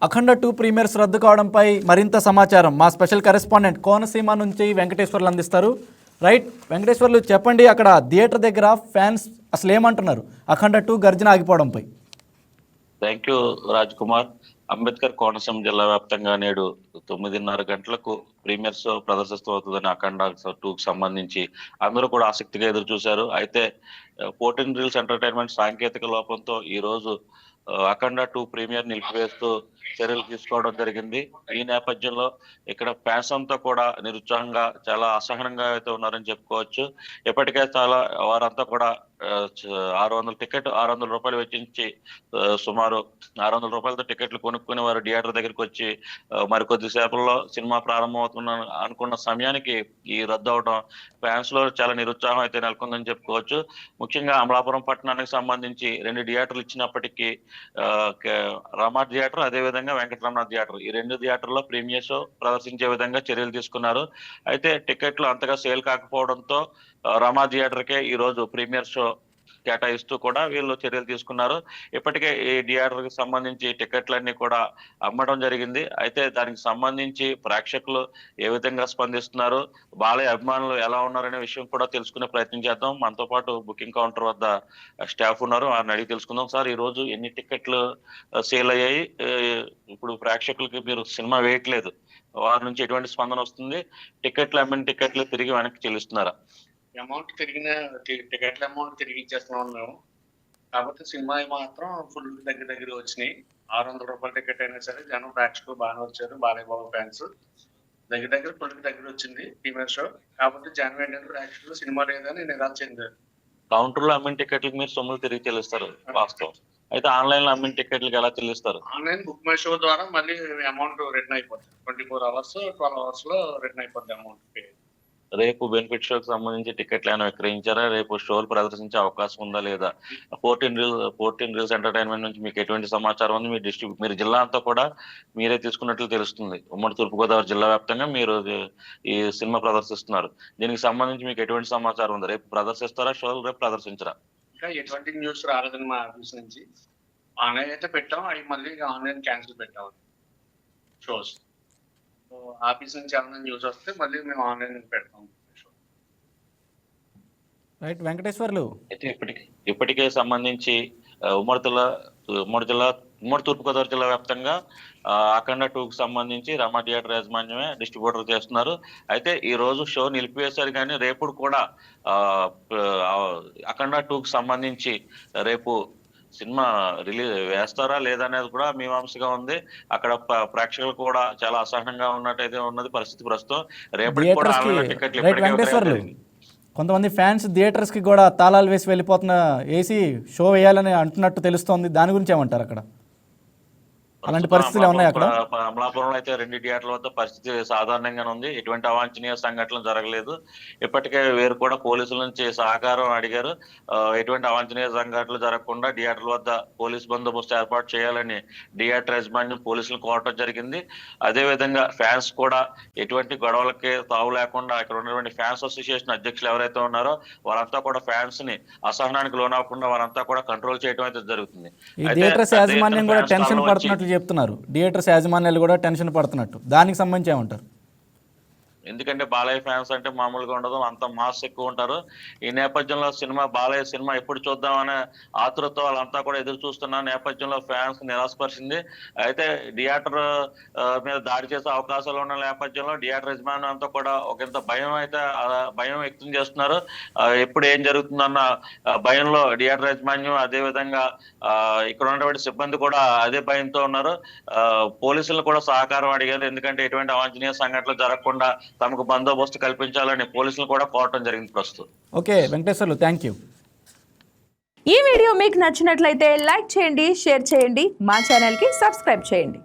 అఖండ 2 premieres రద్దు కావడంపై మరింత సమాచారం మా స్పెషల్ కరెస్పాండెంట్ కోనసీమ నుంచి వెంకటేశ్వర్లు అందిస్తారు. రైట్ వెంకటేశ్వర్లు, చెప్పండి, అక్కడ థియేటర్ దగ్గర ఫ్యాన్స్ అసలు ఏమంటున్నారు అఖండ 2 గర్జన ఆగిపోవడంపై? Thank you Raj Kumar. అంబేద్కర్ కోనసీమ జిల్లా వ్యాప్తంగా నేడు 9:30 గంటలకు ప్రీమియర్ షో ప్రదర్శిస్తవుతుందని అఖండ 2కు సంబంధించి అందరూ కూడా ఆసక్తిగా ఎదురు చూశారు. అయితే 14 రీల్స్ ఎంటర్టైన్మెంట్ సాంకేతిక లోపంతో ఈ రోజు అఖండ 2 ప్రీమియర్ నిలిపివేస్తూ చర్యలు తీసుకోవడం జరిగింది. ఈ నేపథ్యంలో ఇక్కడ ఫ్యాన్స్ అంతా కూడా నిరుత్సాహంగా చాలా అసహనంగా అయితే ఉన్నారని చెప్పుకోవచ్చు. ఇప్పటికే చాలా వారంతా కూడా 600 టికెట్ 600 రూపాయలు వెచ్చించి సుమారు 600 రూపాయలతో టికెట్లు కొనుక్కుని వారు థియేటర్ దగ్గరికి వచ్చి మరికొద్ది సేపల్లో సినిమా ప్రారంభమవుతున్న అనుకున్న సమయానికి ఈ రద్దు అవడం ఫ్యాన్స్ లో చాలా నిరుత్సాహం అయితే నెలకొందని చెప్పుకోవచ్చు. ముఖ్యంగా అమలాపురం పట్టణానికి సంబంధించి 2 థియేటర్లు ఇచ్చినప్పటికీ రమా థియేటర్ అదేవిధంగా వెంకటరమణ థియేటర్ ఈ 2 థియేటర్లో ప్రీమియర్ షో ప్రదర్శించే విధంగా చర్యలు తీసుకున్నారు. అయితే టికెట్లు అంతగా సేల్ కాకపోవడంతో రమా థియేటర్కే ఈ రోజు ప్రీమియర్ షో కేటాయిస్తూ కూడా వీళ్ళు చర్యలు తీసుకున్నారు. ఇప్పటికే ఈ థియేటర్కి సంబంధించి టికెట్లన్నీ కూడా అమ్మడం జరిగింది. అయితే దానికి సంబంధించి ప్రేక్షకులు ఏ విధంగా స్పందిస్తున్నారు, బాలయ్య అభిమానులు ఎలా ఉన్నారనే విషయం కూడా తెలుసుకునే ప్రయత్నం చేద్దాం. మనతో పాటు బుకింగ్ కౌంటర్ వద్ద స్టాఫ్ ఉన్నారు, వారిని అడిగి తెలుసుకుందాం. సార్, ఈ రోజు ఎన్ని టికెట్లు సేల్ అయ్యాయి? ఇప్పుడు ప్రేక్షకులకి మీరు సినిమా వేయట్లేదు, వారి నుంచి ఎటువంటి స్పందన వస్తుంది? టికెట్లు అమ్మిన టికెట్లు తిరిగి వెనక్కి చెల్లిస్తున్నారా? అమౌంట్ టికెట్ల అమౌంట్ తిరిగి ఇచ్చేస్తున్నాం మేము. కాకపోతే సినిమా మాత్రం ఫుల్ దగ్గర వచ్చినాయి. 600 రూపాయల టికెట్ అయినా సరే జనం ప్రేక్షకులు బాగానే వచ్చారు. బాలయ్య బాబు ఫ్యాన్స్ ఫుల్ దగ్గర వచ్చింది ప్రీమియర్ షో. కాకపోతే జనం ఏంటంటే ప్రేక్షకులు సినిమా లేదని నిరాశ చెందారు. కౌంటర్ లో అమ్మిన టికెట్లకు మీరు సొమ్ములు తిరిగి చెల్లిస్తారు వాస్తవం. అయితే ఆన్లైన్ లో అమ్మిన టికెట్లకు ఎలా చెల్లిస్తారు? ఆన్లైన్ బుక్ మై షో ద్వారా మళ్ళీ అమౌంట్ రిటర్న్ అయిపోతుంది. 24 అవర్స్ 12 అవర్స్ లో రిటర్న్ అయిపోద్ది అమౌంట్ పే. రేపు బెనిఫిట్ షోకి సంబంధించి టికెట్లు ఏమైనా విక్రయించారా? రేపు షోలు ప్రదర్శించే అవకాశం ఉందా లేదా? 14 రీల్స్ ఎంటర్టైన్మెంట్ నుంచి మీకు ఎటువంటి సమాచారం ఉంది? మీరు జిల్లా అంతా కూడా మీరే తీసుకున్నట్లు తెలుస్తుంది. ఉమ్మడి తూర్పుగోదావరి జిల్లా వ్యాప్తంగా మీరు ఈ సినిమా ప్రదర్శిస్తున్నారు. దీనికి సంబంధించి మీకు ఎటువంటి సమాచారం ఉంది? రేపు ప్రదర్శిస్తారా షోలు, రేపు ప్రదర్శించరా? ఇంకా ఎటువంటి న్యూస్ రాలేదని మా ఆఫీస్ నుంచి. ఆన్లైన్ అయితే పెట్టాం, అవి మళ్ళీ ఆన్లైన్ క్యాన్సిల్ పెట్టాం షోస్. ఆఫీస్ నుంచి ఏమైనా న్యూస్ వస్తే మళ్ళీ మేము ఆన్లైన్ పెడతాం. రైట్ వెంకటేశ్వర్లు, అయితే ఇప్పటికే సంబంధించి ఉమ్మడి తూర్పుగోదావరి జిల్లా వ్యాప్తంగా అఖండ 2కు సంబంధించి రమా థియేటర్ యాజమాన్యమే డిస్ట్రిబ్యూటర్ చేస్తున్నారు. అయితే ఈ రోజు షో నిలిపివేశారు, కానీ రేపు కూడా అఖండ 2కు సంబంధించి రేపు సినిమా రిలీజ్ వేస్తారా లేదా అనేది కూడా మీమాంసగా ఉంది. అక్కడ ప్రేక్షకులు కూడా చాలా అసహనంగా ఉన్నట్టయితే ఉన్నది పరిస్థితి ప్రస్తుతం. రేపటికి కూడా వెంకటేశ్వర్లు, కొంతమంది ఫ్యాన్స్ థియేటర్స్ కి కూడా తాళాలు వేసి వెళ్ళిపోతున్న ఏసీ షో వేయాలని అంటున్నట్టు తెలుస్తోంది. దాని గురించి ఏమంటారు? అక్కడ అలాంటి పరిస్థితులు ఉన్నాయి అక్కడ? అమలాపురంలో అయితే 2 థియేటర్ల వద్ద పరిస్థితి సాధారణంగానే ఉంది. ఎటువంటి అవాంఛనీయ సంఘటనలు జరగలేదు. ఇప్పటికే వీరు కూడా పోలీసుల నుంచి సహకారం అడిగారు. ఎటువంటి అవాంఛనీయ సంఘటనలు జరగకుండా థియేటర్ల వద్ద పోలీస్ బందోబస్తు ఏర్పాటు చేయాలని థియేటర్ యాజమాన్యం పోలీసులు కోరటం జరిగింది. అదేవిధంగా ఫ్యాన్స్ కూడా ఎటువంటి గొడవలకి తావు లేకుండా ఇక్కడ ఉన్నటువంటి ఫ్యాన్స్ అసోసియేషన్ అధ్యక్షులు ఎవరైతే ఉన్నారో వారంతా కూడా ఫ్యాన్స్ ని అసహనానికి లోనవ్వకుండా వారంతా కూడా కంట్రోల్ చేయడం అయితే జరుగుతుంది. థియేటర్స్ యాజమాన్యం కూడా టెన్షన్ పడుతున్నట్లు చెప్తున్నారు. థియేటర్స్ యాజమాన్యాలు కూడా టెన్షన్ పడుతున్నట్టు, దానికి సంబంధించి ఏమంటారు? ఎందుకంటే బాలయ్య ఫ్యాన్స్ అంటే మామూలుగా ఉండదు, అంత మాస్ ఎక్కువ ఉంటారు. ఈ నేపథ్యంలో బాలయ్య సినిమా ఎప్పుడు చూద్దామనే ఆతృత వాళ్ళంతా కూడా ఎదురు చూస్తున్న నేపథ్యంలో ఫ్యాన్స్ నిరాశపరిచింది. అయితే థియేటర్ మీద దాడి చేసే అవకాశాలు ఉన్న నేపథ్యంలో థియేటర్ యజమాని అంతా కూడా ఒకంత భయం వ్యక్తం చేస్తున్నారు. ఎప్పుడు ఏం జరుగుతుందన్న భయంలో థియేటర్ యాజమాన్యం అదేవిధంగా ఇక్కడ ఉన్నటువంటి సిబ్బంది కూడా అదే భయంతో ఉన్నారు. పోలీసులు కూడా సహకారం అడిగారు, ఎందుకంటే ఎటువంటి అవాంఛనీయ సంఘటనలు జరగకుండా తమకు బందోబస్తు కల్పించాలని పోలీసులు కూడా కోరటం జరిగింది ప్రస్తుతం. Okay Venkateswarlu, thank you. ఈ వీడియో మీకు నచ్చినట్లయితే లైక్ చేయండి, షేర్ చేయండి, మా ఛానల్కి సబ్స్క్రైబ్ చేయండి.